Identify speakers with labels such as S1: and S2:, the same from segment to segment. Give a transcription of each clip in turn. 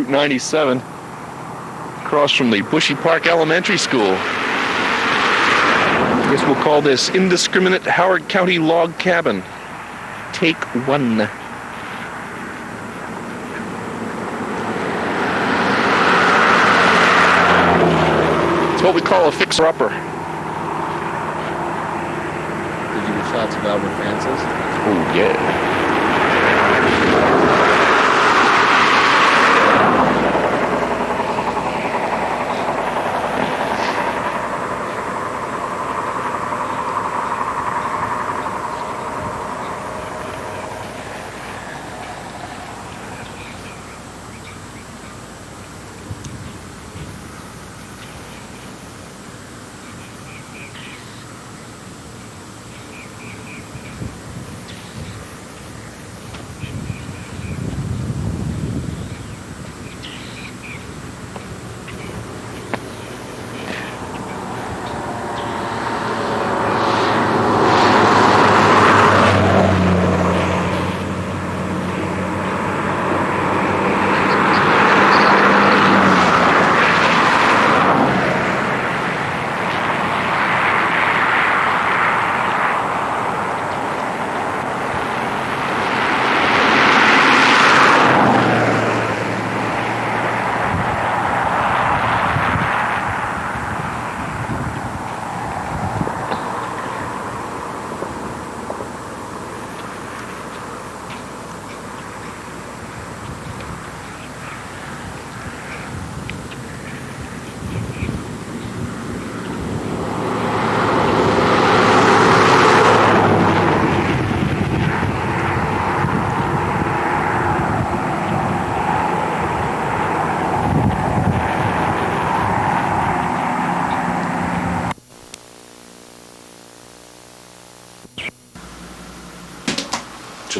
S1: Route 97, across from the Bushy Park Elementary School. I guess we'll call this Indiscriminate Howard County Log Cabin. Take one. It's what we call a fixer-upper.
S2: Did you get shots of Albert Francis?
S1: Oh, yeah.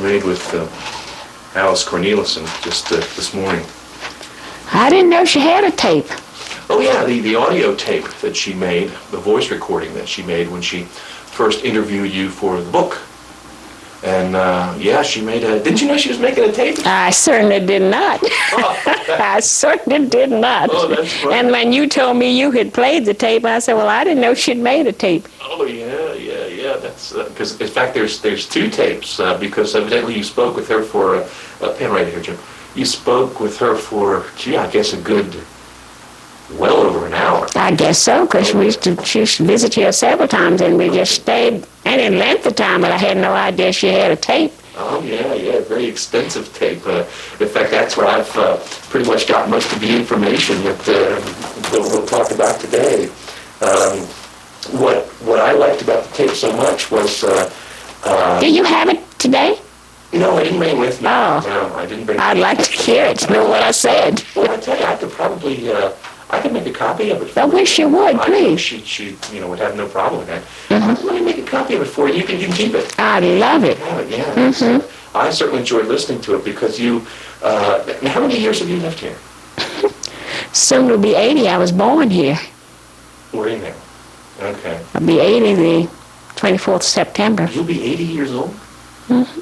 S1: Made with Alice Cornelissen just this morning.
S3: I didn't know she had a tape.
S1: Oh yeah, the audio tape that she made, the voice recording that she made when she first interviewed you for the book. And yeah, she made a... Didn't you know she was making a tape?
S3: I certainly did not.
S1: Oh,
S3: I certainly did not.
S1: Oh, that's funny.
S3: And when you told me you had played the tape, I said, well, I didn't know she'd made a tape.
S1: Oh yeah. That's because in fact there's two tapes because evidently you spoke with her for a pen right here, Jim. You spoke with her for, gee, I guess a good well over an hour.
S3: I guess so, because she used to visit here several times, and we just stayed any length of time, but I had no idea she had a tape.
S1: Oh, yeah, very extensive tape. In fact, that's where I've pretty much got most of the information that we'll talk about today. What I liked about the tape so much was...
S3: Do you have it today?
S1: No, I didn't bring it with me.
S3: Oh.
S1: No, I didn't bring it.
S3: I'd like to hear it, to know what I said.
S1: Well, I tell you, I could probably... I could make a copy of it.
S3: I wish you would, please.
S1: She would have no problem with that. Mm-hmm. Let me make a copy of it for you. You can keep it.
S3: I'd love it.
S1: Yeah.
S3: Mm-hmm.
S1: I certainly enjoyed listening to it because you... how many years have you lived here?
S3: Soon it'll be 80. I was born here.
S1: We're in there. Okay.
S3: I'll be 80 the 24th of September.
S1: You'll be 80 years old?
S3: Mm-hmm.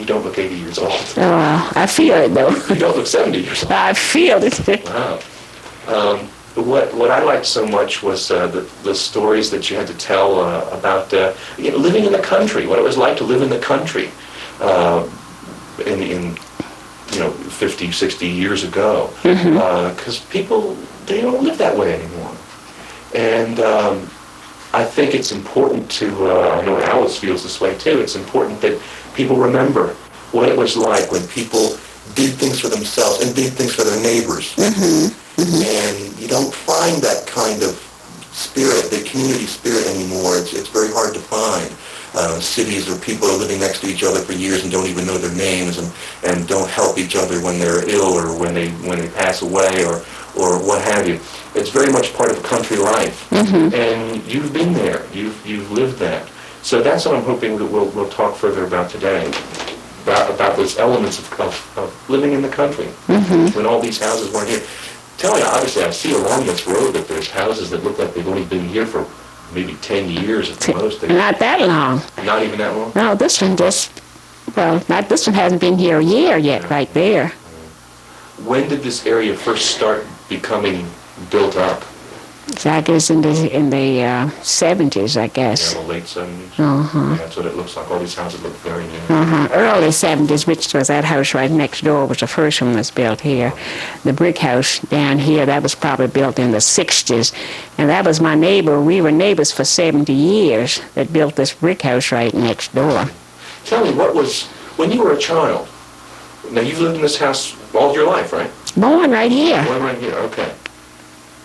S1: You don't look 80 years old.
S3: Oh, I feel it, though.
S1: You don't look 70 years old.
S3: I feel it.
S1: Wow. What I liked so much was the stories that you had to tell about living in the country, what it was like to live in the country in 50, 60 years ago. Because people, they don't live that way anymore. And I think it's important to, I know Alice feels this way too, it's important that people remember what it was like when people did things for themselves and did things for their neighbors. And you don't find that kind of spirit, the community spirit anymore. It's very hard to find. Cities where people are living next to each other for years and don't even know their names and don't help each other when they're ill or when they pass away or what have you. It's very much part of country life. And you've been there. You've lived that. So that's what I'm hoping that we'll talk further about today, about those elements of living in the country when all these houses weren't here. Tell you, obviously, I see along this road that there's houses that look like they've only been here for maybe 10 years at the most.
S3: Not that long.
S1: Not even that long?
S3: No, this one just, this one hasn't been here a year yet, right there.
S1: when did this area first start becoming built up?
S3: So I guess in the 70s, I
S1: Yeah,
S3: guess.
S1: the late 70s?
S3: Uh-huh.
S1: Yeah, that's what it looks like. All these houses look very new.
S3: Early 70s, which was that house right next door, was the first one that's built here. The brick house down here, that was probably built in the 60s. And that was my neighbor. We were neighbors for 70 years that built this brick house right next door.
S1: Tell me, when you were a child, now you've lived in this house all your life, right?
S3: Born right here.
S1: Born right here, okay.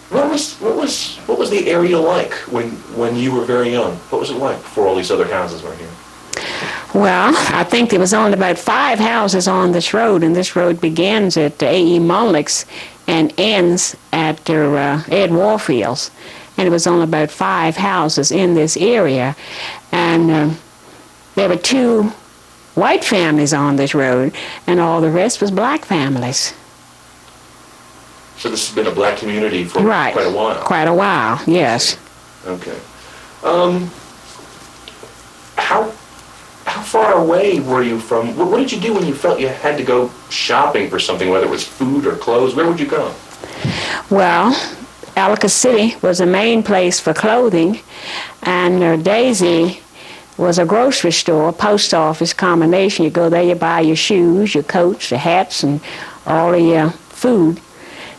S1: What was the area like when you were very young? What was it like before all these other houses were here?
S3: Well, I think there was only about 5 houses on this road, and this road begins at A.E. Mullick's and ends at Ed Warfield's. And it was only about 5 houses in this area. And there were 2 white families on this road, and all the rest was black families.
S1: So this has been a black community for
S3: Right.
S1: quite a while.
S3: Quite a while, yes.
S1: Okay. How far away were you from? What did you do when you felt you had to go shopping for something, whether it was food or clothes? Where would you go?
S3: Well, Ellicott City was the main place for clothing, and Daisy was a grocery store, post office combination. You go there, you buy your shoes, your coats, your hats, and all the your food.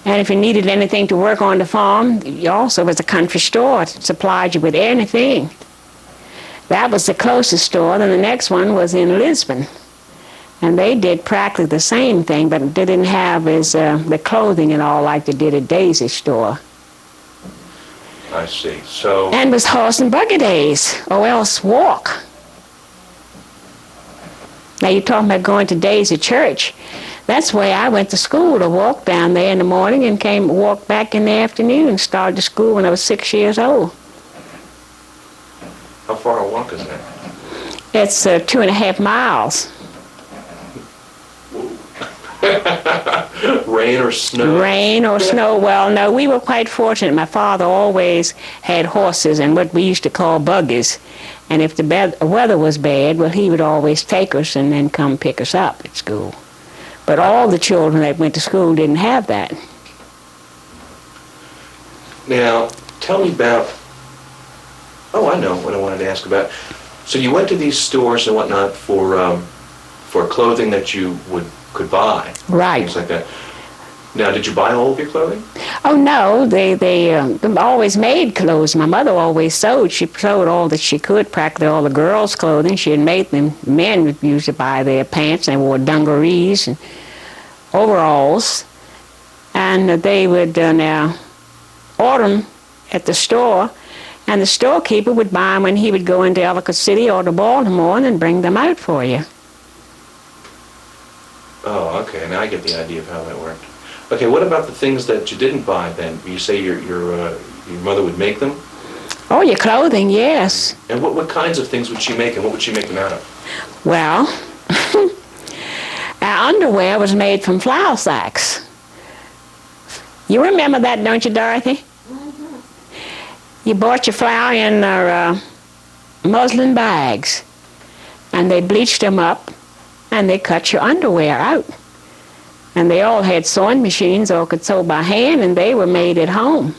S3: And if you needed anything to work on the farm, you also was a country store. It supplied you with anything. That was the closest store. Then the next one was in Lisbon. And they did practically the same thing, but they didn't have the clothing and all like they did at Daisy's store.
S1: I see. So.
S3: And it was horse and buggy days, or else walk. Now you're talking about going to Daisy Church. That's where I went to school, to walk down there in the morning and walk back in the afternoon. Started school when I was 6 years old.
S1: How far a walk is that?
S3: It's 2.5 miles.
S1: Rain or snow?
S3: Rain or snow. Well, no, we were quite fortunate. My father always had horses and what we used to call buggies. And if the weather was bad, well, he would always take us and then come pick us up at school. But all the children that went to school didn't have that.
S1: Now, tell me about, I know what I wanted to ask about. So you went to these stores and whatnot for clothing that you could buy.
S3: Right.
S1: Things like that. Now, did you buy all of your clothing?
S3: Oh, no, they always made clothes. My mother always sewed. She sewed all that she could, practically all the girls' clothing. She had made them. Men would usually buy their pants. They wore dungarees and overalls. And they would now order them at the store, and the storekeeper would buy them when he would go into Ellicott City or to Baltimore and then bring them out for you.
S1: Oh, okay. Now I get the idea of how that worked. Okay, what about the things that you didn't buy then? You say your mother would make them?
S3: Oh, your clothing, yes.
S1: And what kinds of things would she make, and what would she make them out of?
S3: Well, our underwear was made from flour sacks. You remember that, don't you, Dorothy? Mm-hmm. You bought your flour in muslin bags, and they bleached them up, and they cut your underwear out. And they all had sewing machines or could sew by hand, and they were made at home.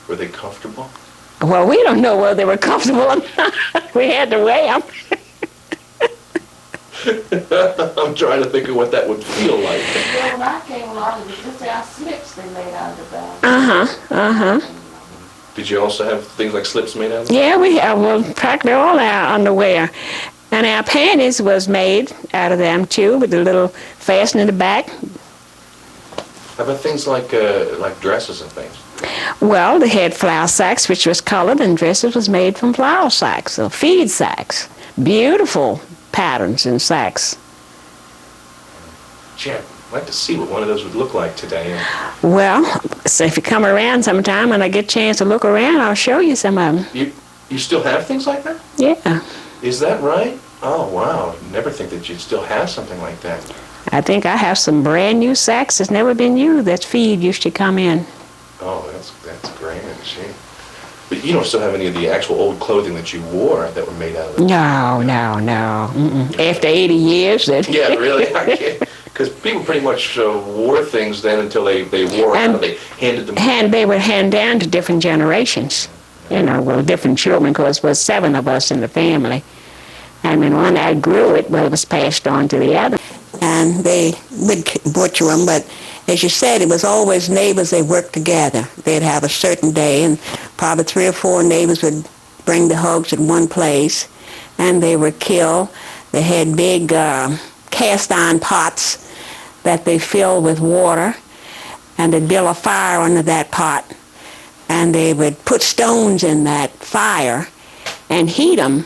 S1: Were they comfortable?
S3: Well, we don't know whether they were comfortable or not. We had to wear them.
S1: I'm trying to think of what that would feel like.
S4: Well, when I came along, it was just our slips they made out of the bag.
S3: Uh-huh.
S1: Did you also have things like slips made out of it?
S3: Yeah, we have practically all our underwear. And our panties was made out of them, too, with a little fasten in the back.
S1: How about things like dresses and things?
S3: Well, they had flour sacks, which was colored, and dresses was made from flour sacks, or feed sacks. Beautiful patterns in sacks.
S1: Gee, I'd like to see what one of those would look like today.
S3: Well, so if you come around sometime and I get a chance to look around, I'll show you some of them.
S1: You still have things like that?
S3: Yeah.
S1: Is that right? Oh, wow. I'd never think that you'd still have something like that.
S3: I think I have some brand new sacks that's never been used that feed used to come in.
S1: Oh, that's grand. Gee. But you don't still have any of the actual old clothing that you wore that were made out of it?
S3: No. Mm-mm. After 80 years.
S1: Yeah, really? I can't. Because people pretty much wore things then until they wore
S3: And
S1: out. They handed them.
S3: And they would hand down to different generations, different children, because there was 7 of us in the family. And when one outgrew it, well, it was passed on to the other. And they would butcher them, but as you said, it was always neighbors. They worked together. They'd have a certain day, and probably 3 or 4 neighbors would bring the hogs at one place, and they would kill. They had big cast iron pots that they filled with water, and they'd build a fire under that pot, and they would put stones in that fire and heat them,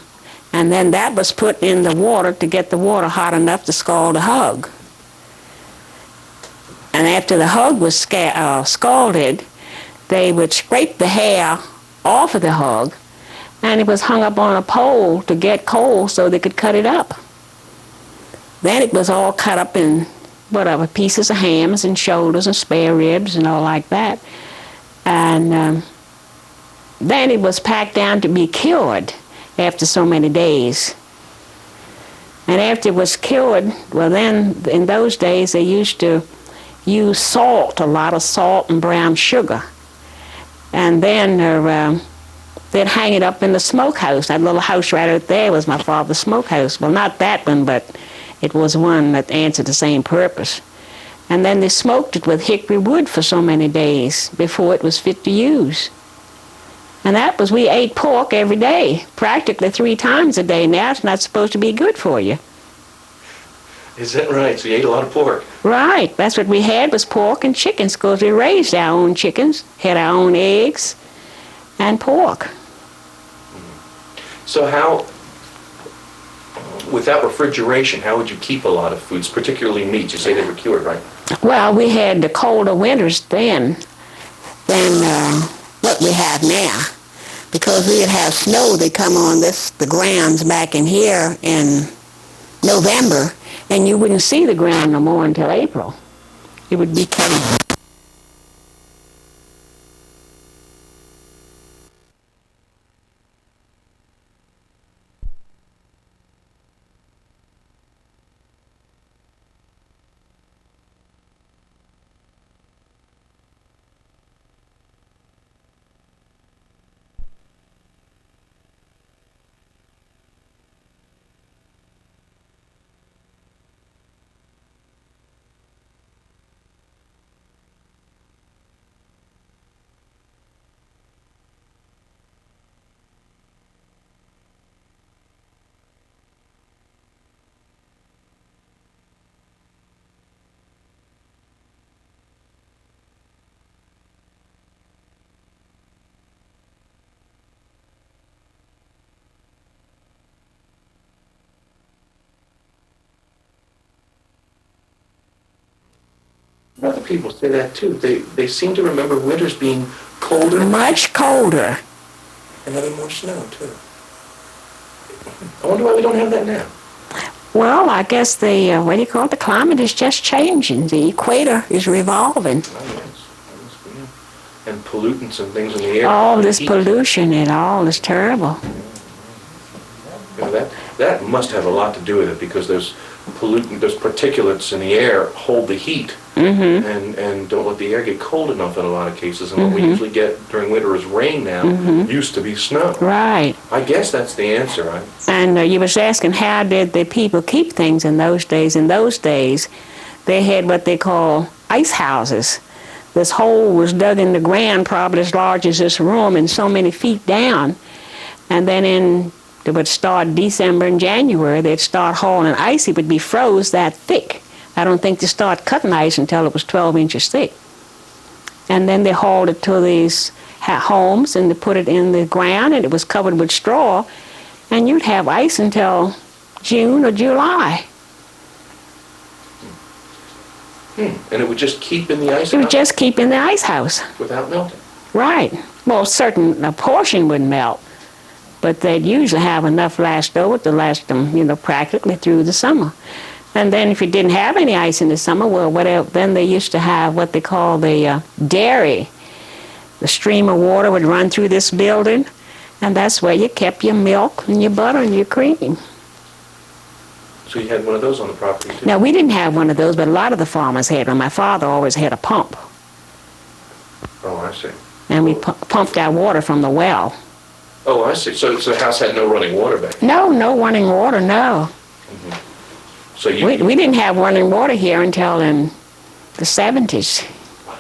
S3: and then that was put in the water to get the water hot enough to scald the hog. And after the hog was scalded, they would scrape the hair off of the hog, and it was hung up on a pole to get coal so they could cut it up. Then it was all cut up in pieces of hams and shoulders and spare ribs and all like that. And then it was packed down to be cured after so many days. And after it was cured, well then, in those days, they used to use salt, a lot of salt and brown sugar. And then they'd hang it up in the smokehouse. That little house right out there was my father's smokehouse. Well, not that one, but it was one that answered the same purpose. And then they smoked it with hickory wood for so many days before it was fit to use. And we ate pork every day, practically 3 times a day. Now it's not supposed to be good for you.
S1: Is that right? So you ate a lot of pork?
S3: Right. That's what we had, was pork and chickens, because we raised our own chickens, had our own eggs, and pork.
S1: So how, without refrigeration, how would you keep a lot of foods, particularly meats? You say they were cured, right?
S3: Well, we had the colder winters then than what we have now. Because we'd have snow that come on the grounds back in here in November, and you wouldn't see the ground no more until April. It would be covered.
S1: Other people say that too. They seem to remember winters being colder.
S3: Much colder.
S1: And having more snow too. I wonder why we don't have that now.
S3: Well, I guess the climate is just changing. The equator is revolving.
S1: Oh, yes. And pollutants and things in the air.
S3: All this
S1: Heat.
S3: pollution and all is terrible.
S1: That must have a lot to do with it, because those particulates in the air hold the heat.
S3: Mm-hmm.
S1: And don't let the air get cold enough in a lot of cases. And what we usually get during winter is rain now. Used to be snow.
S3: Right.
S1: I guess that's the answer, right?
S3: And you was asking, how did the people keep things in those days? In those days, they had what they call ice houses. This hole was dug in the ground, probably as large as this room, and so many feet down. And then they would start December and January, they'd start hauling ice. It would be froze that thick. I don't think they started cutting ice until it was 12 inches thick. And then they hauled it to these homes, and they put it in the ground, and it was covered with straw, and you'd have ice until June or July.
S1: And it would just keep in the ice house?
S3: It would just keep in the ice house.
S1: Without melting?
S3: Right. Well, a portion would melt, but they'd usually have enough left over to last them, practically through the summer. And then if you didn't have any ice in the summer, well, then they used to have what they call the dairy. The stream of water would run through this building, and that's where you kept your milk and your butter and your cream.
S1: So you had one of those on the property too?
S3: Now, we didn't have one of those, but a lot of the farmers had one. My father always had a pump,
S1: Oh, I see.
S3: and we pumped our water from the well.
S1: Oh, I see. So the house had no running water back then?
S3: No running water, no.
S1: So you...
S3: We didn't have running water here until in the 70s.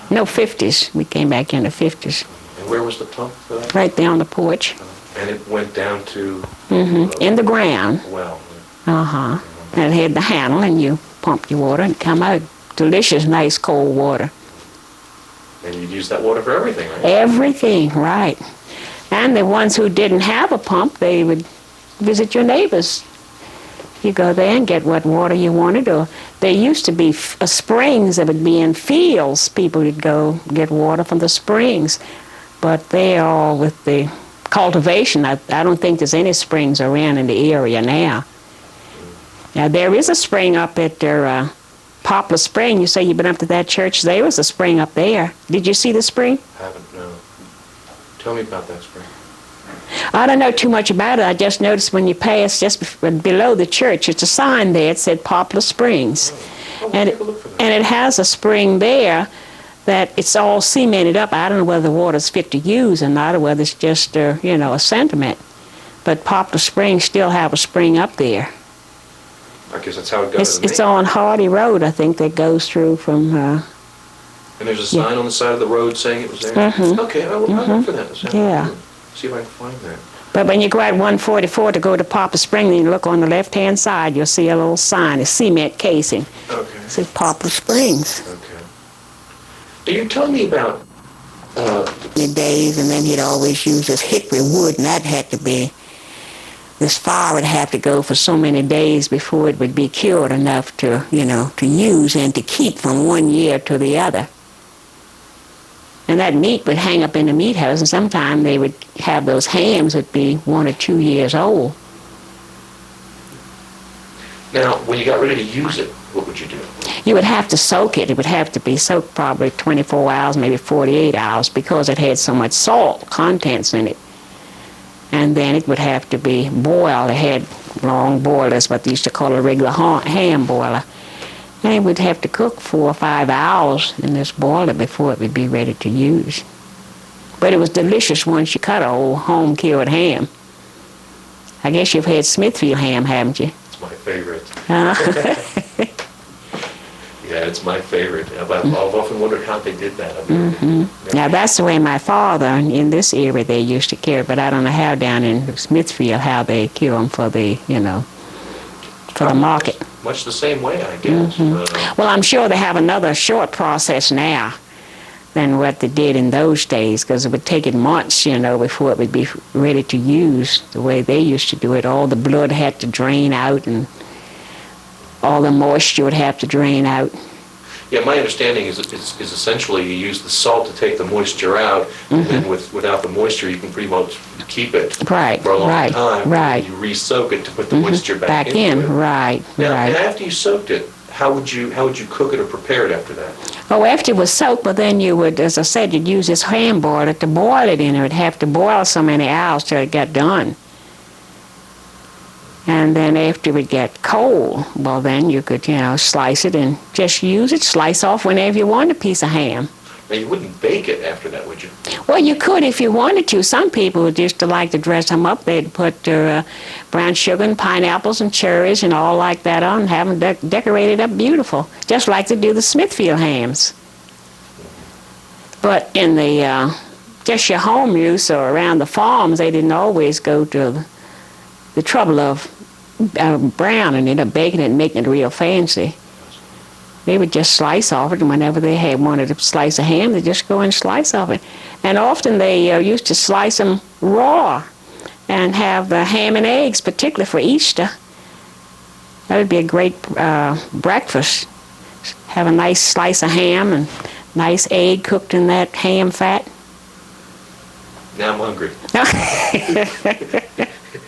S3: No, 50s. We came back in the 50s.
S1: And where was the pump for that?
S3: Right there on the porch.
S1: And it went down to...
S3: In the ground.
S1: Well.
S3: Uh-huh. And it had the handle, and you pumped your water and it come out. Delicious, nice, cold water.
S1: And you'd use that water for everything, right?
S3: Everything, right. And the ones who didn't have a pump, they would visit your neighbors. You go there and get what water you wanted. Or there used to be springs that would be in fields. People would go get water from the springs. But they all with the cultivation. I don't think there's any springs around in the area now. Now, there is a spring up at their Poplar Spring. You say you've been up to that church. There was a spring up there. Did you see the spring?
S1: Haven't, no. Tell me about that spring.
S3: I don't know too much about it. I just noticed when you pass just below the church, it's a sign there. It said Poplar Springs.
S1: Oh,
S3: and,
S1: take a look for that.
S3: and it has a spring there that it's all cemented up. I don't know whether the water's fit to use or not, or whether it's just, a sentiment. But Poplar Springs still have a spring up there.
S1: I guess that's how it goes.
S3: It's on Hardy Road, I think, that goes through from...
S1: And there's a sign on the side of the road saying it was there? Okay, I'll look for that.
S3: Yeah.
S1: See if I can find that.
S3: But when you go at 144 to go to Poplar Spring, then you look on the left-hand side, you'll see a little sign, a cement casing.
S1: Okay.
S3: It says Poplar Springs.
S1: Okay. Are you telling me about...
S3: The days, and then he'd always use this hickory wood, and that had to be... This fire would have to go for so many days before it would be cured enough to, to use and to keep from one year to the other. And that meat would hang up in the meat house, and sometimes they would have those hams that would be 1 or 2 years old.
S1: Now, when you got ready to use it, what would you do?
S3: You would have to soak it. It would have to be soaked probably 24 hours, maybe 48 hours, because it had so much salt contents in it. And then it would have to be boiled. It had long boilers, what they used to call a regular ham boiler. And it would have to cook 4 or 5 hours in this boiler before it would be ready to use. But it was delicious once you cut an old home-cured ham. I guess you've had Smithfield ham, haven't you?
S1: It's my favorite. Yeah, it's my favorite. I've often wondered how they did that.
S3: Now, that's the way my father, in this area, they used to care, but I don't know how down in Smithfield, how they cure them for the, for the market.
S1: Much the same way, I guess.
S3: Well, I'm sure they have another short process now than what they did in those days, because it would take it months, before it would be ready to use the way they used to do it. All the blood had to drain out, and all the moisture would have to drain out.
S1: Yeah, my understanding is essentially you use the salt to take the moisture out, and then without the moisture you can pretty much keep it for a long time.
S3: Right.
S1: You re-soak it to put the moisture back into
S3: in.
S1: it.
S3: Right.
S1: Now, and after you soaked it, how would you cook it or prepare it after that?
S3: Oh, after it was soaked, but then you would, as I said, you'd use this ham boiler to boil it in. It would have to boil so many hours till it got done. And then after it would get cold, well, then you could, slice it and just use it, slice off whenever you want a piece of ham.
S1: Now, you wouldn't bake it after that, would you?
S3: Well, you could if you wanted to. Some people would just like to dress them up. They'd put brown sugar and pineapples and cherries and all like that on and have them decorated up beautiful, just like they do the Smithfield hams. But in the just your home use or around the farms, they didn't always go to the trouble of browning it or baking it and making it real fancy. They would just slice off it, and whenever they wanted to slice a ham, they'd just go and slice off it. And often they used to slice them raw and have ham and eggs, particularly for Easter. That would be a great breakfast. Have a nice slice of ham and nice egg cooked in that ham fat.
S1: Now I'm hungry.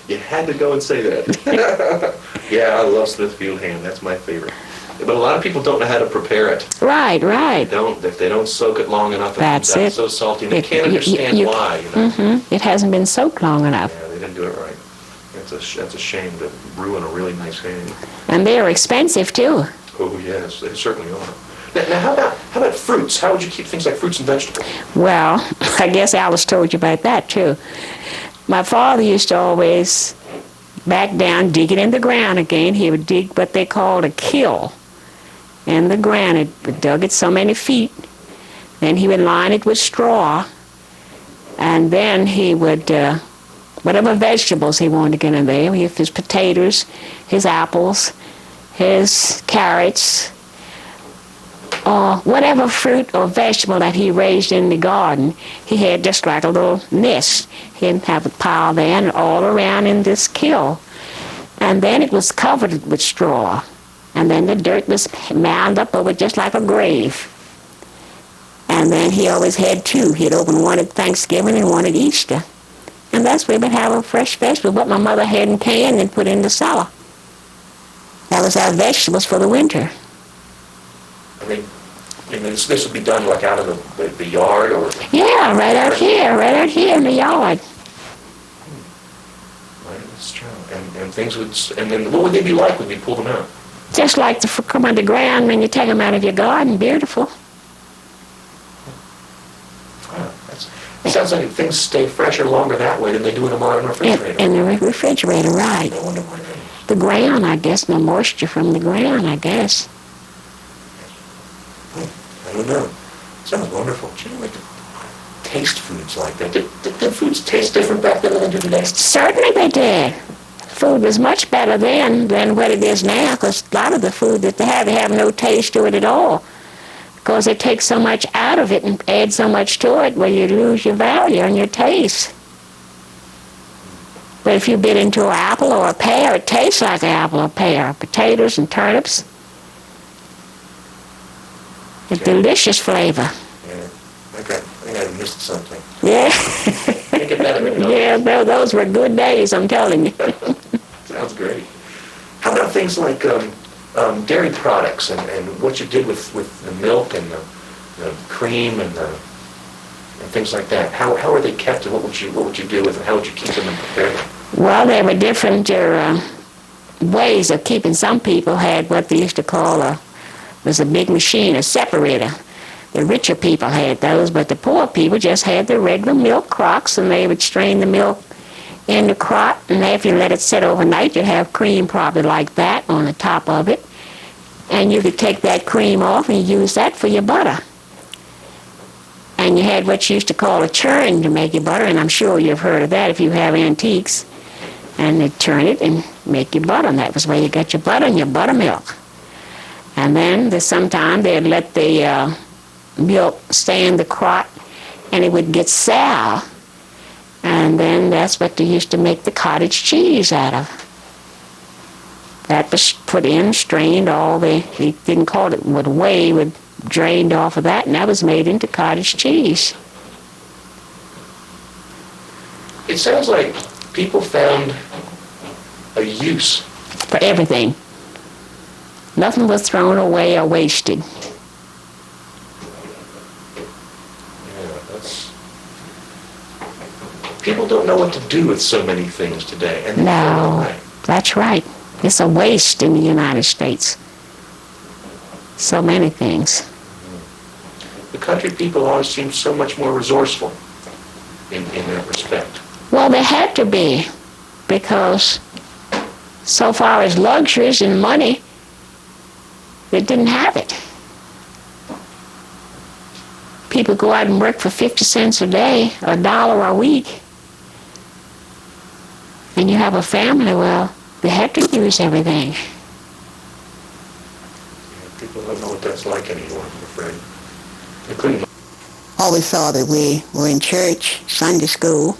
S1: You had to go and say that. Yeah, I love Smithfield ham. That's my favorite. But a lot of people don't know how to prepare it.
S3: Right.
S1: If they don't soak it long enough, it comes out so salty. And they can't understand why.
S3: It hasn't been soaked long enough.
S1: Yeah, they didn't do it right. That's a shame to ruin a really nice game.
S3: And they're expensive too.
S1: Oh yes, they certainly are. Now how about fruits? How would you keep things like fruits and vegetables?
S3: Well, I guess Alice told you about that too. My father used to always back down, dig it in the ground again. He would dig what they called a kill in the ground. He dug it so many feet. Then he would line it with straw. And then he would, whatever vegetables he wanted to get in there, his potatoes, his apples, his carrots, or whatever fruit or vegetable that he raised in the garden, he had just like a little nest. He'd have a pile there and all around in this kill. And then it was covered with straw. And then the dirt was mound up over just like a grave. And then he always had two. He'd open one at Thanksgiving and one at Easter. And that's where we'd have a fresh vegetable, what my mother had in can and put in the cellar. That was our vegetables for the winter.
S1: I mean this would be done like out in the yard or...
S3: Yeah, right out here in the yard.
S1: Right, that's true. And things would... And then what would they be like when you pull them out?
S3: Just like to come on the ground when you take them out of your garden. Beautiful.
S1: Wow, it sounds like things stay fresher longer that way than they do in a modern refrigerator.
S3: In the refrigerator, right.
S1: I wonder why that is.
S3: The ground, I guess, the moisture from the ground, I guess.
S1: I don't know. Sounds wonderful. Do you like to taste foods like that? Did foods taste different back then than they do today?
S3: Certainly they did. Food was much better then than what it is now, because a lot of the food that they have no taste to it at all. Because they take so much out of it and add so much to it where you lose your value and your taste. But if you bit into an apple or a pear, it tastes like an apple or pear. Potatoes and turnips. A delicious flavor.
S1: Yeah, I think I missed something.
S3: Yeah.
S1: Can't get better than those.
S3: Yeah, those were good days, I'm telling you.
S1: Sounds great. How about things like dairy products and what you did with the milk and the cream and things like that? How are they kept and what would you do with them? How would you keep them and prepare them?
S3: Well, there were different ways of keeping. Some people had what they used to call was a big machine, a separator. The richer people had those, but the poor people just had the regular milk crocks, and they would strain the milk in the crock, and after you let it sit overnight, you'd have cream probably like that on the top of it. And you could take that cream off and use that for your butter. And you had what you used to call a churn to make your butter, and I'm sure you've heard of that if you have antiques. And they'd churn it and make your butter, and that was where you got your butter and your buttermilk. And then sometimes they'd let the milk stay in the crock, and it would get sour. And then that's what they used to make the cottage cheese out of. That was put in, strained, they didn't call it whey, would drained off of that, and that was made into cottage cheese.
S1: It sounds like people found a use
S3: For everything. Nothing was thrown away or wasted.
S1: Yeah, people don't know what to do with so many things today. And
S3: No, that's right. It's a waste in the United States. So many things.
S1: The country people always seem so much more resourceful in that respect.
S3: Well, they had to be, because so far as luxuries and money, they didn't have it. People go out and work for 50 cents a day, or $1 a week, and you have a family, well, they have to use everything.
S1: Yeah, people don't know what that's like anymore, I'm afraid. Including...
S3: Always saw that we were in church, Sunday school.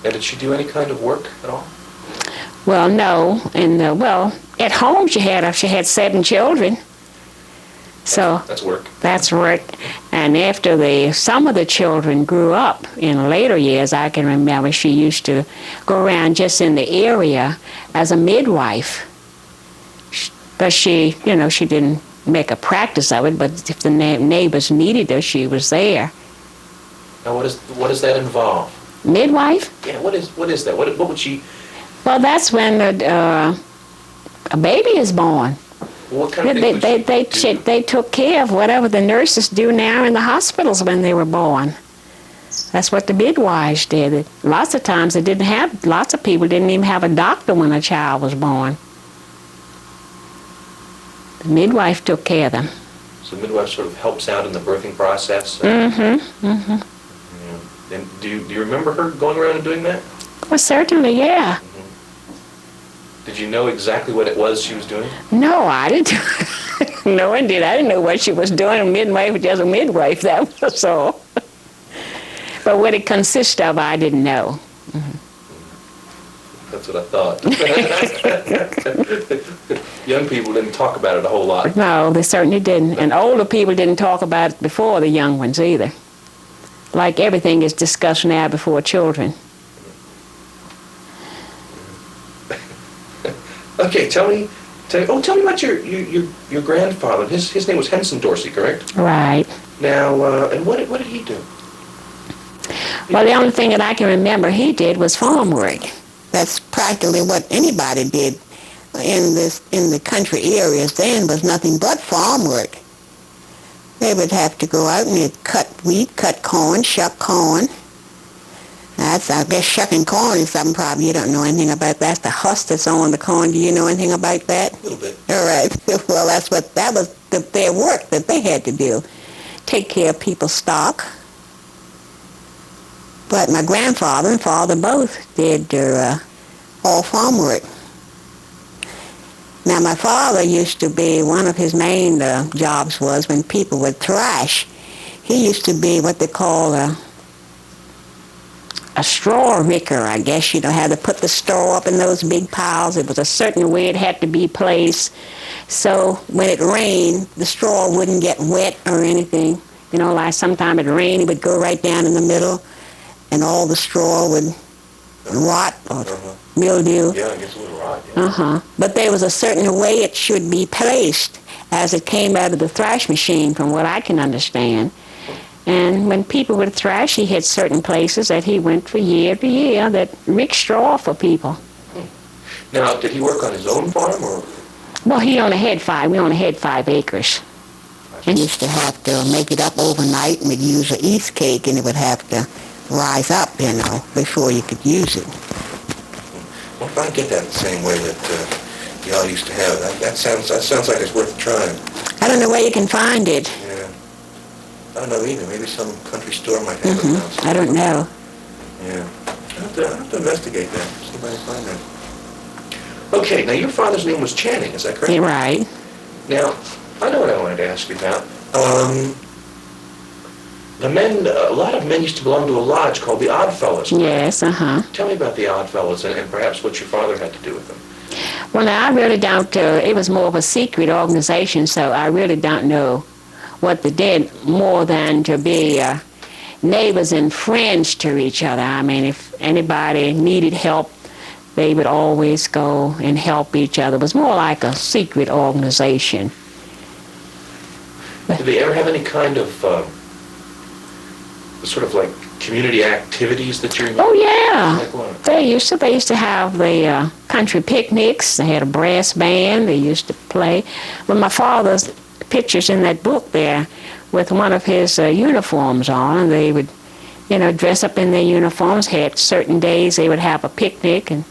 S1: Now, did she do any kind of work at all?
S3: Well, no, and at home she had 7 children. So
S1: that's work.
S3: That's work. And after some of the children grew up in later years, I can remember she used to go around just in the area as a midwife. But she didn't make a practice of it, but if the neighbors needed her, she was there.
S1: Now, what does that involve?
S3: Midwife?
S1: Yeah, what is that? What would she?
S3: Well, that's when a baby is born.
S1: What kind of things would she do?
S3: They took care of whatever the nurses do now in the hospitals when they were born. That's what the midwives did. Lots of times lots of people didn't even have a doctor when a child was born. The midwife took care of them.
S1: So the midwife sort of helps out in the birthing process?
S3: Mm-hmm, mm-hmm.
S1: Yeah. And do you remember her going around and doing that?
S3: Well, certainly, yeah.
S1: Did you know exactly what it was she was doing?
S3: No, I didn't. No one did. I didn't know what she was doing. A midwife was just a midwife, that was all. But what it consisted of, I didn't know.
S1: That's what I thought. Young people didn't talk about it a whole lot.
S3: No, they certainly didn't. And older people didn't talk about it before the young ones either. Like everything is discussed now before children.
S1: Okay, tell me about your grandfather. His name was Henson Dorsey, correct?
S3: Right.
S1: Now, and what did he do?
S3: Well, the only thing that I can remember he did was farm work. That's practically what anybody did in the country areas then, was nothing but farm work. They would have to go out and they'd cut wheat, cut corn, shuck corn. I guess shucking corn is something probably you don't know anything about. That's the husk that's on the corn. Do you know anything about that?
S1: A little bit.
S3: All right. Well, that was their work that they had to do. Take care of people's stock. But my grandfather and father both did all farm work. Now, my father used to be, one of his main jobs was when people would thrash. He used to be what they call a straw ricker, I guess. You know, how to put the straw up in those big piles. It was a certain way it had to be placed. So when it rained, the straw wouldn't get wet or anything. You know, like sometime it rained, it would go right down in the middle, and all the straw would rot or mildew.
S1: Yeah, I guess it would rot. Yeah.
S3: But there was a certain way it should be placed as it came out of the thrash machine, from what I can understand. And when people would thrash, he had certain places that he went for year to year that ricked straw for people.
S1: Now, did he work on his own farm, or?
S3: Well, we only had 5 acres. And used to have to make it up overnight, and we'd use an yeast cake, and it would have to rise up, you know, before you could use it.
S1: Well, if I get that the same way that y'all used to have, that sounds like it's worth trying.
S3: I don't know where you can find it.
S1: Yeah. I don't know either. Maybe some country store might have it now.
S3: I don't know.
S1: Yeah. I'll have to investigate that, see if I can find that. Okay, now your father's name was Channing, is that correct?
S3: You're right.
S1: Now, I know what I wanted to ask you about. A lot of men used to belong to a lodge called the Oddfellows.
S3: Yes,
S1: Tell me about the Oddfellows and perhaps what your father had to do with them.
S3: Well, now, I really don't, it was more of a secret organization, so I really don't know what they did more than to be neighbors and friends to each other. I mean, if anybody needed help, they would always go and help each other. It was more like a secret organization.
S1: Did they ever have any kind of sort of like community activities that you remember?
S3: Oh, yeah.
S1: Like what?
S3: They used to have the country picnics. They had a brass band. They used to play. Well, my father's pictures in that book there with one of his uniforms on, and they would, you know, dress up in their uniforms. Had certain days they would have a picnic, and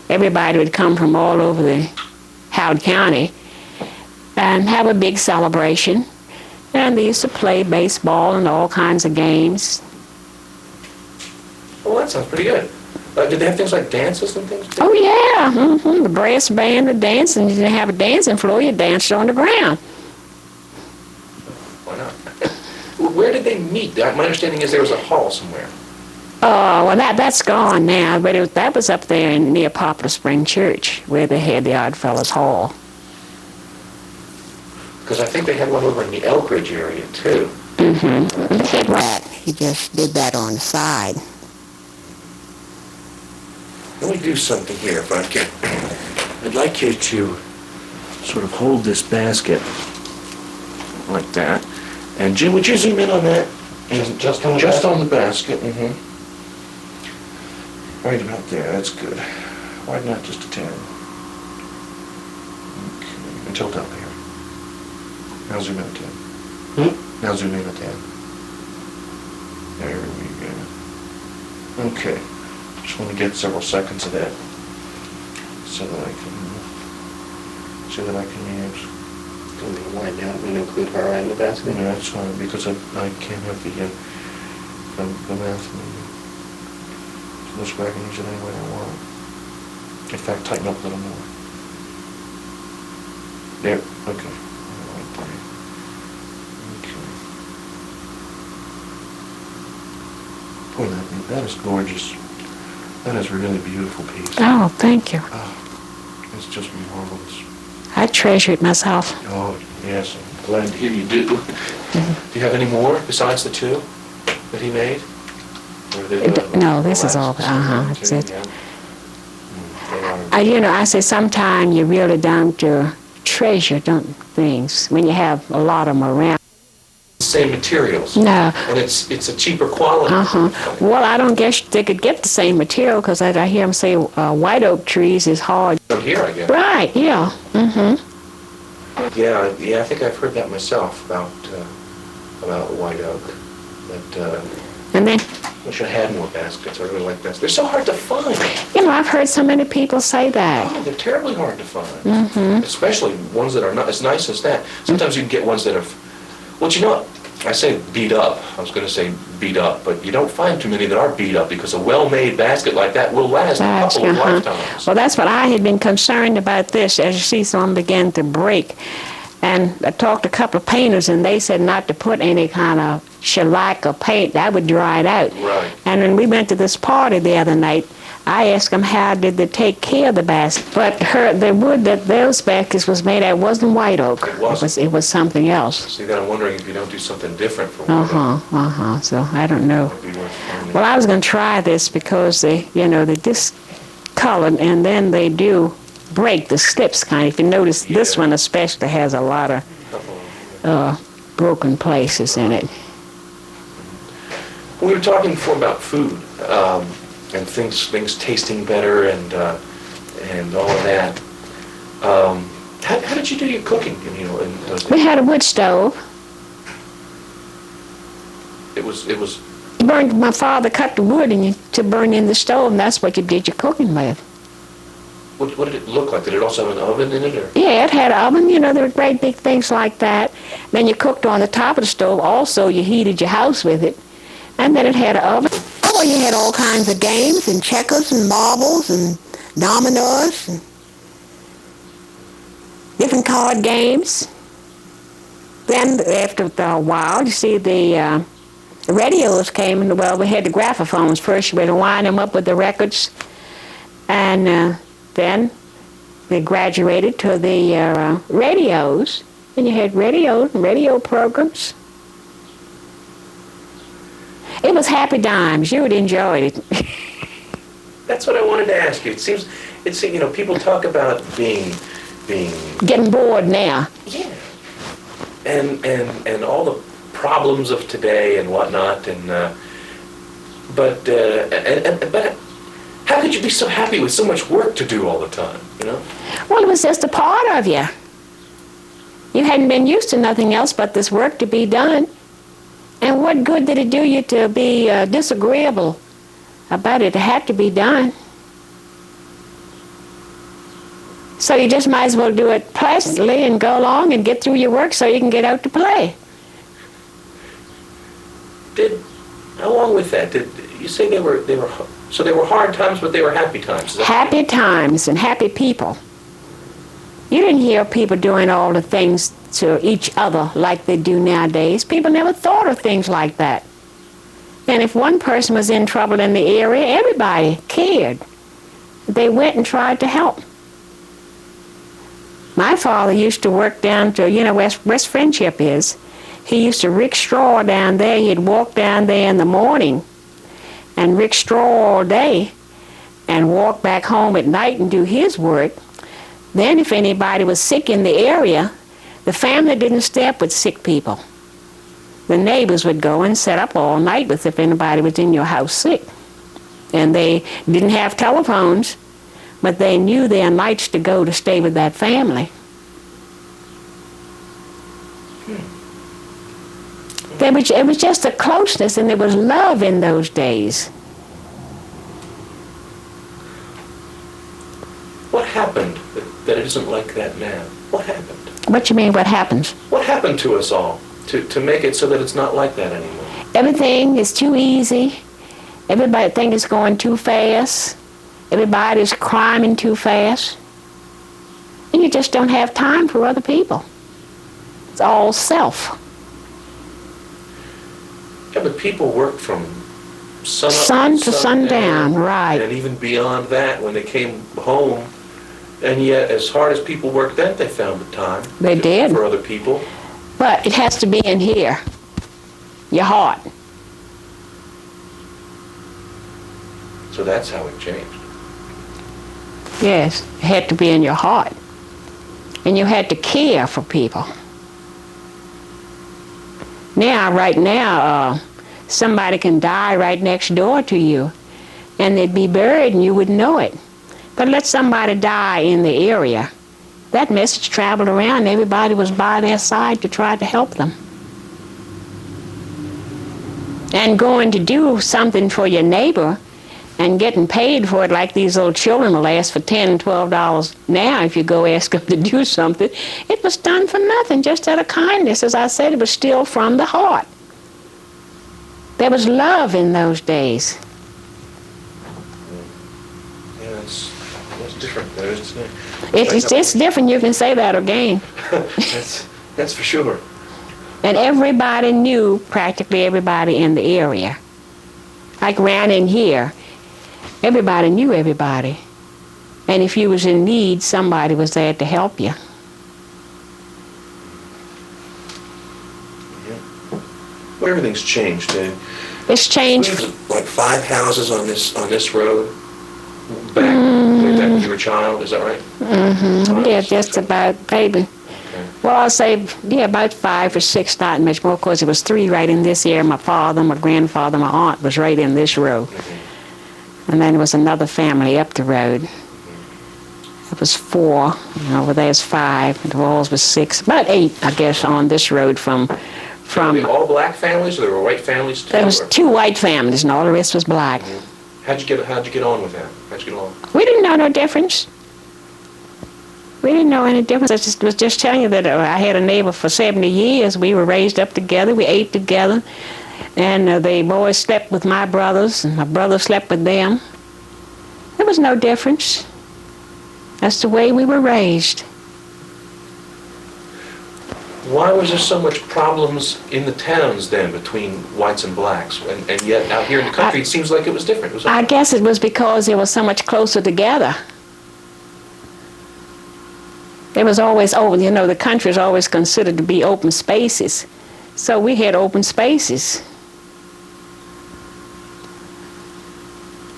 S3: everybody would come from all over the Howard County and have a big celebration. And they used to play baseball and all kinds of games.
S1: Well, that sounds pretty good. Did they have things like dances and things?
S3: Oh, yeah. The brass band would dance, and you didn't have a dancing floor. You danced on the ground.
S1: Why not? Where did they meet? My understanding is there was a hall somewhere.
S3: Oh, well, that's gone now, but that was up there near Poplar Spring Church, where they had the Oddfellows Hall.
S1: Because I think they had one over in the Elkridge area, too.
S3: He just did that on the side.
S1: Let me do something here, if I can. I'd like you to sort of hold this basket like that. And Jim, would you zoom in on that?
S2: Just on the
S1: Just
S2: basket?
S1: on the basket. Right about there, that's good. Why not just a 10? Okay, and tilt up here. Now zoom in a 10. Now zoom in a 10. There we go. Okay, just want to get several seconds of that so that I can use.
S2: Do we wind down and include her in the basket?
S1: Yeah, that's fine, because I can't have the math. So this way I can use it any way I want. In fact, tighten up a little more. There, okay. Right there. Okay. Boy, that is gorgeous. That is a really beautiful piece.
S3: Oh, thank you.
S1: Oh, it's just marvelous.
S3: I treasure it myself.
S1: Oh, yes, I'm glad to hear you do. Do you have any more besides the 2 that he made? Or
S3: No, this is all. That's it.
S1: Yeah.
S3: I say sometimes you really don't treasure things when you have a lot of them around.
S1: Same materials.
S3: No.
S1: And it's a cheaper quality.
S3: Well, I don't guess they could get the same material because I hear them say white oak trees is hard.
S1: From here, I guess.
S3: Right, yeah.
S1: Yeah, I think I've heard that myself about white oak. That
S3: And then,
S1: I wish I had more baskets. I really like baskets. They're so hard to find.
S3: I've heard so many people say that.
S1: Oh, they're terribly hard to find. Especially ones that are not as nice as that. Sometimes you can get ones that are, well, I say beat up. I was going to say beat up, but you don't find too many that are beat up because a well-made basket like that will last a couple of lifetimes.
S3: Well, that's what I had been concerned about this. As you see, some began to break. And I talked to a couple of painters, and they said not to put any kind of shellac or paint. That would dry it out.
S1: Right.
S3: And when we went to this party the other night, I asked them how did they take care of the basket. But the wood that those baskets was made out wasn't white oak.
S1: It wasn't.
S3: It was something else.
S1: See, then I'm wondering if you don't do something different for white oak.
S3: So I don't know.
S1: It'd be worth finding.
S3: Well, I was going to try this because they discolored, and then they do break the slips kind of. If you notice, this one especially has a lot of broken places in it.
S1: We were talking before about food and things tasting better and all of that. How did you do your cooking? In those days?
S3: We had a wood stove.
S1: It was.
S3: My father cut the wood to burn in the stove, and that's what you did your cooking with.
S1: What did it look like? Did it also have an oven in it? Or?
S3: Yeah, it had an oven. There were great big things like that. Then you cooked on the top of the stove. Also, you heated your house with it. And then it had an oven. Oh, you had all kinds of games and checkers and marbles and dominoes and different card games. Then after a while, you see the radios came, and we had the graphophones first. You had to wind them up with the records, and then they graduated to the radios, and you had radios and radio programs. It was happy times. You would enjoy it.
S1: That's what I wanted to ask you. It seems people talk about being
S3: getting bored now.
S1: Yeah. And all the problems of today and whatnot, but how could you be so happy with so much work to do all the time?
S3: Well, it was just a part of you. You hadn't been used to nothing else but this work to be done. And what good did it do you to be disagreeable about it? It had to be done. So you just might as well do it pleasantly and go along and get through your work so you can get out to play.
S1: Along with that, did you say they were hard times, but they were happy times?
S3: Happy times and happy people. You didn't hear people doing all the things to each other like they do nowadays. People never thought of things like that. And if one person was in trouble in the area, everybody cared. They went and tried to help. My father used to work down to, where West Friendship is. He used to rick straw down there. He'd walk down there in the morning and rick straw all day and walk back home at night and do his work. Then if anybody was sick in the area, the family didn't stay up with sick people. The neighbors would go and set up all night with if anybody was in your house sick. And they didn't have telephones, but they knew their nights to go to stay with that family. It was just a closeness, and there was love in those days.
S1: What happened that it isn't like that now? What happened?
S3: What you mean, what happens?
S1: What happened to us all to make it so that it's not like that anymore?
S3: Everything is too easy. Everybody thinks it's going too fast. Everybody's climbing too fast. And you just don't have time for other people. It's all self.
S1: Yeah, but people worked from
S3: Sun to sundown, right.
S1: And even beyond that when they came home. And yet, as hard as people worked then, they found the time.
S3: They did.
S1: For other people.
S3: But it has to be in here. Your heart.
S1: So that's how it changed.
S3: Yes, it had to be in your heart. And you had to care for people. Now, right now, somebody can die right next door to you, and they'd be buried and you wouldn't know it. But let somebody die in the area. That message traveled around, and everybody was by their side to try to help them. And going to do something for your neighbor and getting paid for it, like these little children will ask for $10 and $12 now if you go ask them to do something. It was done for nothing, just out of kindness. As I said, it was still from the heart. There was love in those days.
S1: Yeah, it's different though, isn't it?
S3: It's different, you can say that again.
S1: That's for sure.
S3: And everybody knew practically everybody in the area. Like around in here, everybody knew everybody. And if you was in need, somebody was there to help you.
S1: Yeah. Well, everything's changed.
S3: It's changed.
S1: We had like 5 houses on this road back when you were a child. Is that right?
S3: Mm-hmm. Yeah, just about, maybe.
S1: Okay.
S3: Well, I'll say, yeah, about 5 or 6, not much more, because it was 3 right in this area. My father, my grandfather, my aunt was right in this road. Mm-hmm. And then there was another family up the road. It was 4, and over there's 5, and the walls was 6, about 8, I guess, on this road from.
S1: Were they all black families, or there were white families too?
S3: There was 2 white families, and all the rest was black.
S1: Mm-hmm. How'd you get on with that? How'd you get on?
S3: We didn't know no difference. We didn't know any difference. I was just telling you that I had a neighbor for 70 years. We were raised up together. We ate together. And the boys slept with my brothers, and my brothers slept with them. There was no difference. That's the way we were raised.
S1: Why was there so much problems in the towns then between whites and blacks? And yet out here in the country, it seems like it was different. It was
S3: I guess it was because they were so much closer together. It was always open. You know, the country is always considered to be open spaces. So we had open spaces.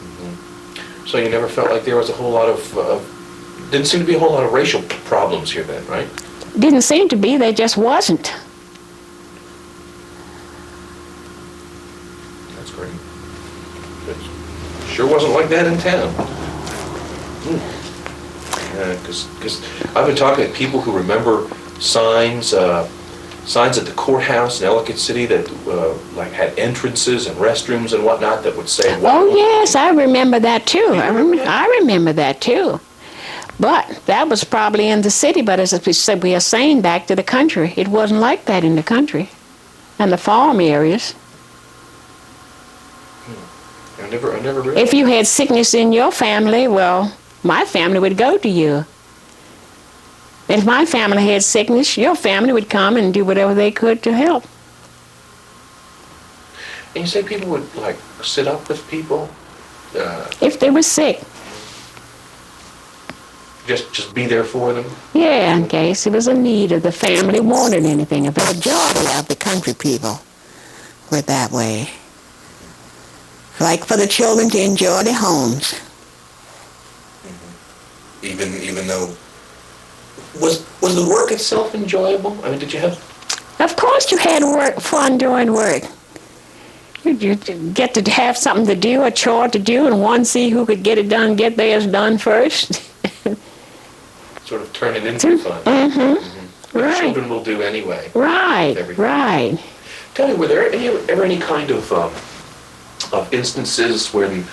S1: Mm-hmm. So you never felt like there was a whole lot of, didn't seem to be a whole lot of racial problems here then, right?
S3: Didn't seem to be. There just wasn't.
S1: That's great. It sure wasn't like that in town. Because I've been talking to people who remember signs at the courthouse in Ellicott City that like had entrances and restrooms and whatnot that would say.
S3: Oh yes, I remember that too. I remember that too. But that was probably in the city. But as we said, we are saying back to the country, it wasn't like that in the country, and the farm areas.
S1: I never realized.
S3: If you had sickness in your family, well, my family would go to you. And if my family had sickness, your family would come and do whatever they could to help.
S1: And you say people would like sit up with people?
S3: If they were sick.
S1: Just be there for them?
S3: Yeah, in case it was a need or the family wanted anything. If the majority of the country people were that way. Like for the children to enjoy their homes.
S1: Mm-hmm. Even though... Was the work itself enjoyable? I mean, did you have...
S3: Of course you had fun doing work. You get to have something to do, a chore to do, and one see who could get it done, get theirs done first.
S1: Sort of turn it into fun. Mm-hmm. What
S3: Right.
S1: children will do anyway.
S3: Right,
S1: Everything.
S3: right.
S1: Tell me, were there ever any kind of instances when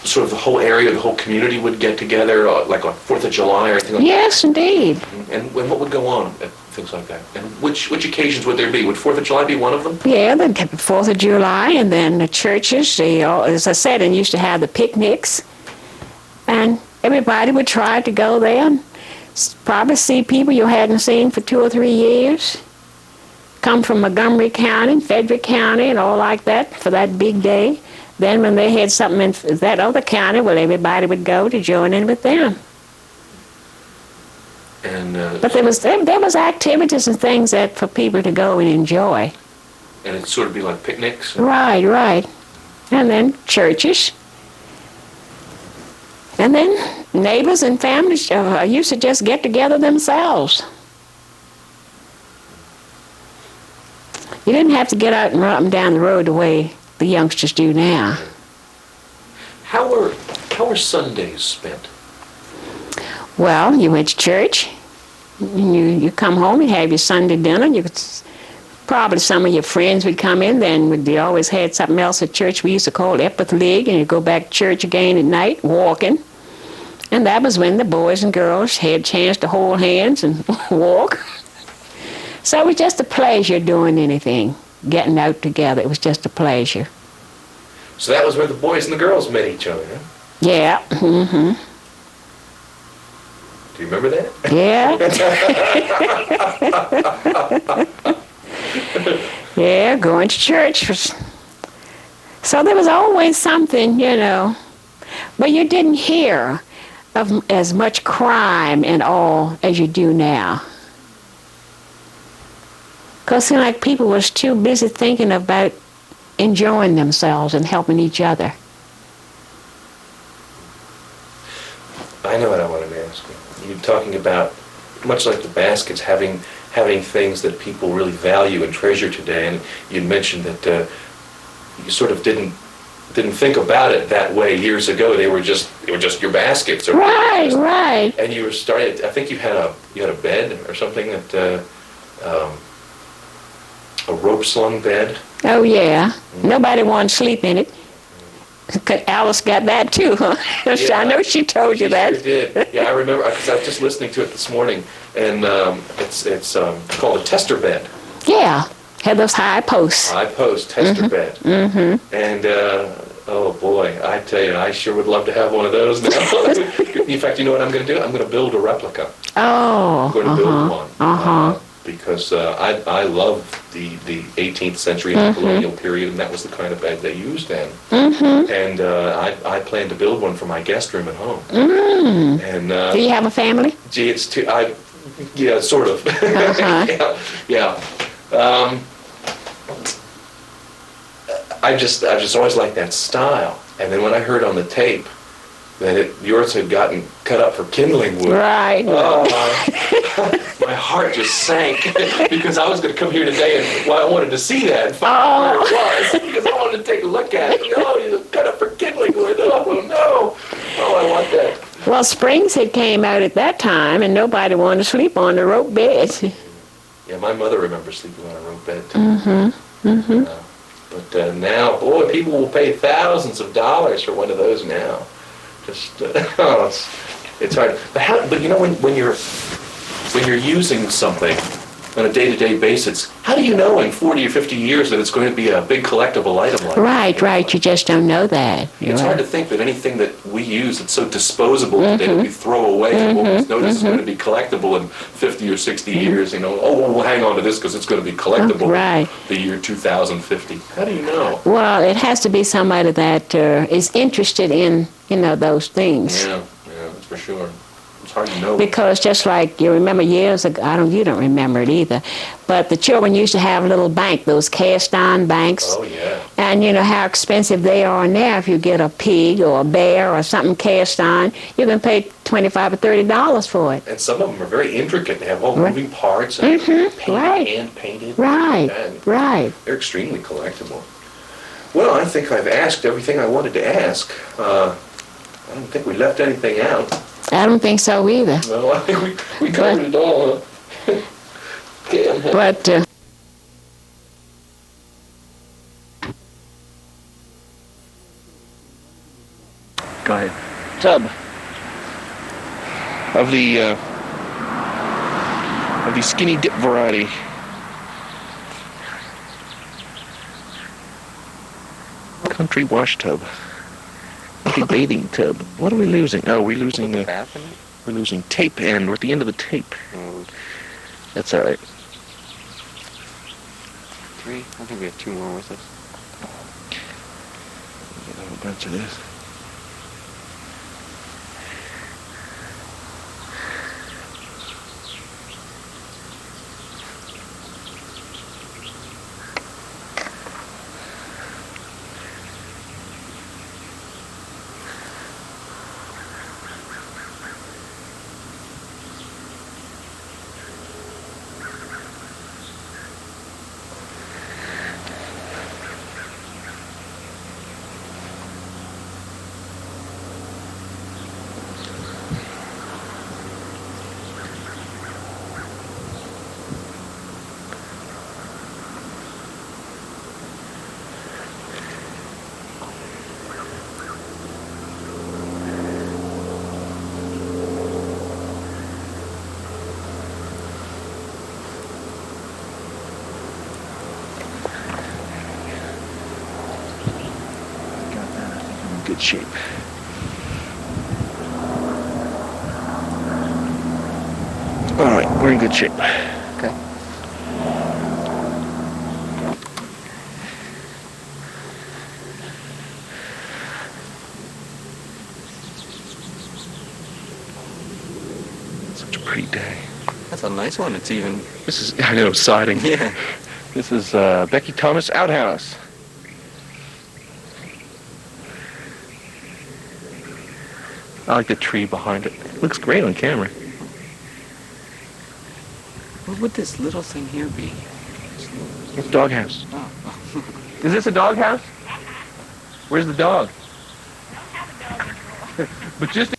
S1: sort of the whole area, the whole community would get together, like on 4th of July or anything like
S3: Yes, indeed.
S1: that? And what would go on at things like that? And which occasions would there be? Would 4th of July be one of them?
S3: Yeah, the 4th of July, and then the churches, as I said, and used to have the picnics. And everybody would try to go there and probably see people you hadn't seen for 2 or 3 years. Come from Montgomery County, Frederick County, and all like that for that big day. Then when they had something in that other county, well, everybody would go to join in with them.
S1: And
S3: But there was activities and things that for people to go and enjoy.
S1: and it'd sort of be like picnics.
S3: Right, right. And then churches. And then neighbors and families used to just get together themselves. You didn't have to get out and run up and down the road the way the youngsters do now.
S1: How were Sundays spent?
S3: Well, you went to church, and you come home, you have your Sunday dinner, probably some of your friends would come in, then they always had something else at church we used to call Epith League, and you go back to church again at night, walking. And that was when the boys and girls had a chance to hold hands and walk. So it was just a pleasure doing anything, getting out together. It was just a pleasure.
S1: So that was where the boys and the girls met each other, huh?
S3: Yeah, mm-hmm.
S1: Do you remember that?
S3: Yeah. Yeah, going to church. So there was always something, But you didn't hear of as much crime and all as you do now. Because it seemed like people was too busy thinking about enjoying themselves and helping each other.
S1: I know what I wanted to ask you. You're talking about, much like the baskets, having things that people really value and treasure today, and you mentioned that you sort of didn't think about it that way years ago. They were just your baskets. Or
S3: Right, right.
S1: And you were starting. I think you had a bed or something that a rope slung bed.
S3: Oh yeah. Nobody wanted to sleep in it. Alice got that too, huh?
S1: Yeah,
S3: I know she told you that.
S1: Sure did. Yeah, I remember because I was just listening to it this morning, and it's called a tester bed.
S3: Yeah, had those high posts.
S1: High post tester bed. Mm-hmm. And oh boy, I tell you, I sure would love to have one of those now. In fact, you know what I'm going to do? I'm going to build a replica.
S3: Oh.
S1: I'm going to build one.
S3: Uh-huh.
S1: Because I love the 18th century and the colonial period, and that was the kind of bed they used then. Mm-hmm. And I plan to build one for my guest room at home.
S3: Mm.
S1: And
S3: Do you have a family?
S1: gee, it's too. Yeah, sort of.
S3: Uh-huh.
S1: yeah. I just always liked that style. And then when I heard on the tape that yours had gotten cut up for kindling wood.
S3: Right.
S1: Oh, my heart just sank because I was going to come here today and I wanted to see that and find out where it was because I wanted to take a look at it. Oh, you cut up for kindling wood. Oh, no. Oh, I want that.
S3: Well, springs had came out at that time, and nobody wanted to sleep on the rope beds.
S1: Yeah, my mother remembers sleeping on a rope bed, too. Mm-hmm. Mm-hmm. But now, boy, people will pay thousands of dollars for one of those now. Just, it's hard. But you know, when you're using something on a day-to-day basis, how do you know in 40 or 50 years that it's going to be a big collectible item like that?
S3: Right. You just don't know that.
S1: It's hard to think that anything that we use that's so disposable today that we throw away and won't notice is going to be collectible in 50 or 60 years. We'll hang on to this because it's going to be collectible in the year 2050. How do you know?
S3: Well, it has to be somebody that is interested in, those things.
S1: Yeah, that's for sure. It's hard to know.
S3: Because just like you remember years ago, you don't remember it either, but the children used to have a little bank, those cast-iron banks.
S1: Oh, yeah.
S3: And you know how expensive they are now. If you get a pig or a bear or something cast iron, you can pay $25 or $30 for it.
S1: And some of them are very intricate. They have all moving parts and hand painted.
S3: Right.
S1: Like that.
S3: Right.
S1: They're extremely collectible. Well, I think I've asked everything I wanted to ask. I don't think we left anything out.
S3: I don't think so either.
S1: No, I think we covered it all. Okay,
S3: But
S1: go ahead. Tub of the skinny dip variety. Country wash tub. Country bathing tub. What are we losing? Oh, we're losing we're losing tape end. We're at the end of the tape.
S2: Oh,
S1: That's all right.
S2: 3? I think we have 2 more with us.
S1: Get a whole bunch of this. Good shape. All right, we're in good shape.
S2: Okay.
S1: Such a pretty day.
S2: That's a nice one. It's even...
S1: This is, I know, siding.
S2: Yeah.
S1: This is Becky Thomas outhouse. I like the tree behind it. It looks great on camera.
S2: What would this little thing here be?
S1: It's a doghouse.
S2: Oh.
S1: Is this a doghouse? Where's the dog? But just